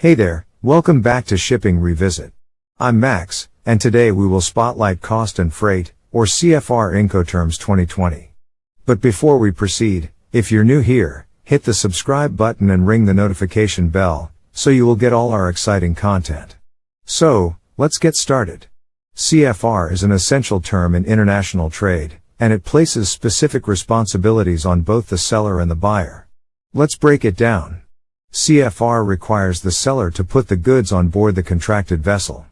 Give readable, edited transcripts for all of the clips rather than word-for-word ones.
Hey there, welcome back to Shipping Revisit. I'm Max, and today we will spotlight Cost and Freight, or CFR Incoterms 2020. But before we proceed, if you're new here, hit the subscribe button and ring the notification bell, so you will get all our exciting content. So, let's get started. CFR is an essential term in international trade, and it places specific responsibilities on both the seller and the buyer. Let's break it down. CFR requires the seller to put the goods on board the contracted vessel.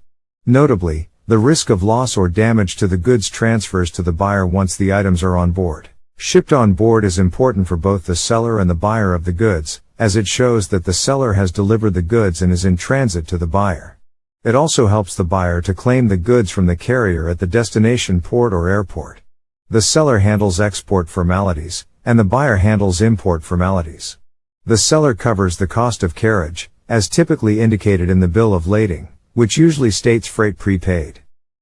Notably, the risk of loss or damage to the goods transfers to the buyer once the items are on board. Shipped on board is important for both the seller and the buyer of the goods, as it shows that the seller has delivered the goods and is in transit to the buyer. It also helps the buyer to claim the goods from the carrier at the destination port or airport. The seller handles export formalities, and the buyer handles import formalities. The seller covers the cost of carriage, as typically indicated in the bill of lading, which usually states freight prepaid.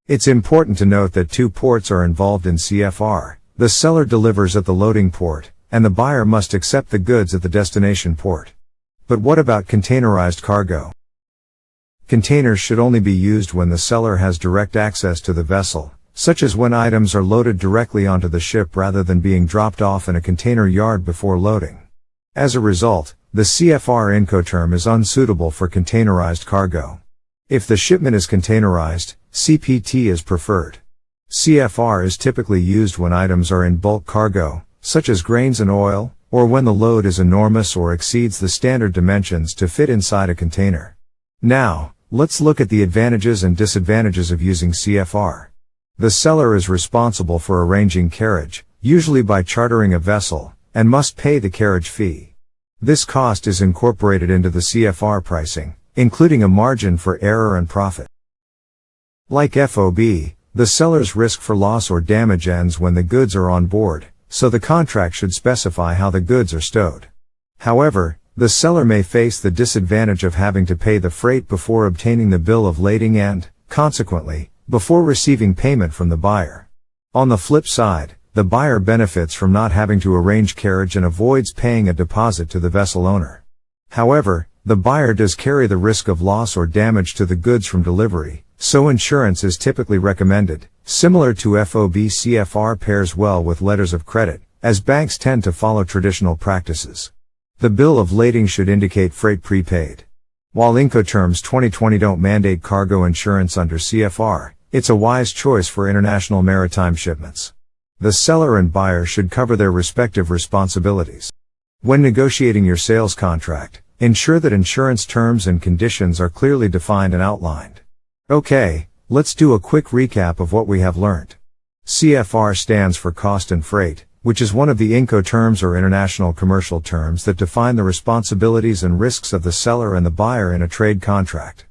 It's important to note that two ports are involved in CFR. The seller delivers at the loading port, and the buyer must accept the goods at the destination port. But what about containerized cargo? Containers should only be used when the seller has direct access to the vessel, such as when items are loaded directly onto the ship rather than being dropped off in a container yard before loading. As a result, the CFR Incoterm is unsuitable for containerized cargo. If the shipment is containerized, CPT is preferred. CFR is typically used when items are in bulk cargo, such as grains and oil, or when the load is enormous or exceeds the standard dimensions to fit inside a container. Now, let's look at the advantages and disadvantages of using CFR. The seller is responsible for arranging carriage, usually by chartering a vessel, and must pay the carriage fee. This cost is incorporated into the CFR pricing, including a margin for error and profit. Like FOB, the seller's risk for loss or damage ends when the goods are on board, so the contract should specify how the goods are stowed. However, the seller may face the disadvantage of having to pay the freight before obtaining the bill of lading and, consequently, before receiving payment from the buyer. On the flip side, the buyer benefits from not having to arrange carriage and avoids paying a deposit to the vessel owner. However, the buyer does carry the risk of loss or damage to the goods from delivery, so insurance is typically recommended. Similar to FOB, CFR pairs well with letters of credit, as banks tend to follow traditional practices. The bill of lading should indicate freight prepaid. While Incoterms 2020 don't mandate cargo insurance under CFR, it's a wise choice for international maritime shipments. The seller and buyer should cover their respective responsibilities. When negotiating your sales contract, ensure that insurance terms and conditions are clearly defined and outlined. Okay, let's do a quick recap of what we have learned. CFR stands for Cost and Freight, which is one of the Incoterms or international commercial terms that define the responsibilities and risks of the seller and the buyer in a trade contract.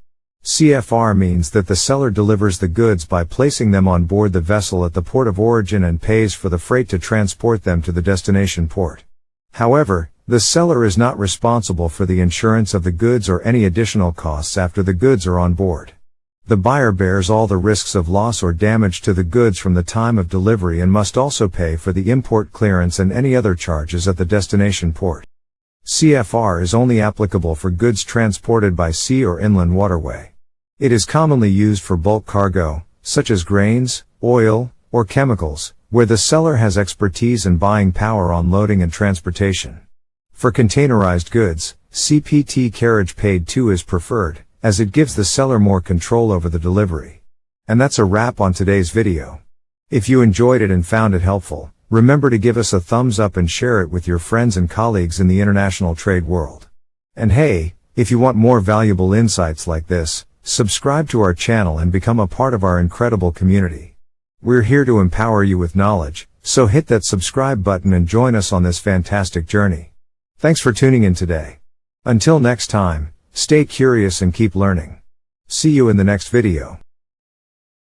CFR means that the seller delivers the goods by placing them on board the vessel at the port of origin and pays for the freight to transport them to the destination port. However, the seller is not responsible for the insurance of the goods or any additional costs after the goods are on board. The buyer bears all the risks of loss or damage to the goods from the time of delivery and must also pay for the import clearance and any other charges at the destination port. CFR is only applicable for goods transported by sea or inland waterway. It is commonly used for bulk cargo, such as grains, oil, or chemicals, where the seller has expertise and buying power on loading and transportation. For containerized goods, CPT carriage paid to is preferred, as it gives the seller more control over the delivery. And that's a wrap on today's video. If you enjoyed it and found it helpful, remember to give us a thumbs up and share it with your friends and colleagues in the international trade world. And hey, if you want more valuable insights like this, subscribe to our channel and become a part of our incredible community. We're here to empower you with knowledge, so hit that subscribe button and join us on this fantastic journey. Thanks for tuning in today. Until next time, stay curious and keep learning. See you in the next video.